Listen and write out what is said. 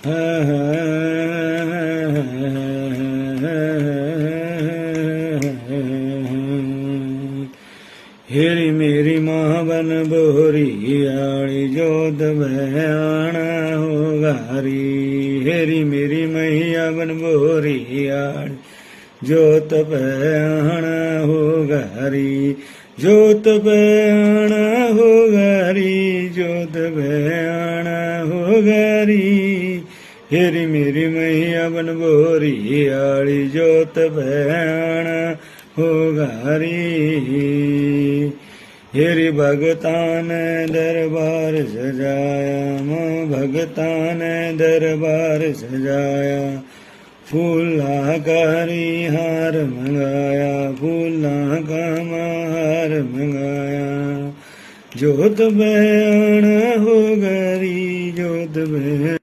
हेरी मेरी माँ बन बोरी आड़ी जोत बयाना हो गारी। हेरी मेरी मैया बन बोरी आड़ी जोत बयाना हो गारी। जोत बयाना हो गारी, जोत बयाना हो गारी। हेरी मेरी मैया बन बोरी आड़ी जोत बयाना हो गारी। हेरी भगतां ने दरबार सजाया, माँ भगतां ने दरबार सजाया। फूला कारी हार मंगाया, फूला का हार मंगाया। जोत बयाना हो गरी, जोत बयाना।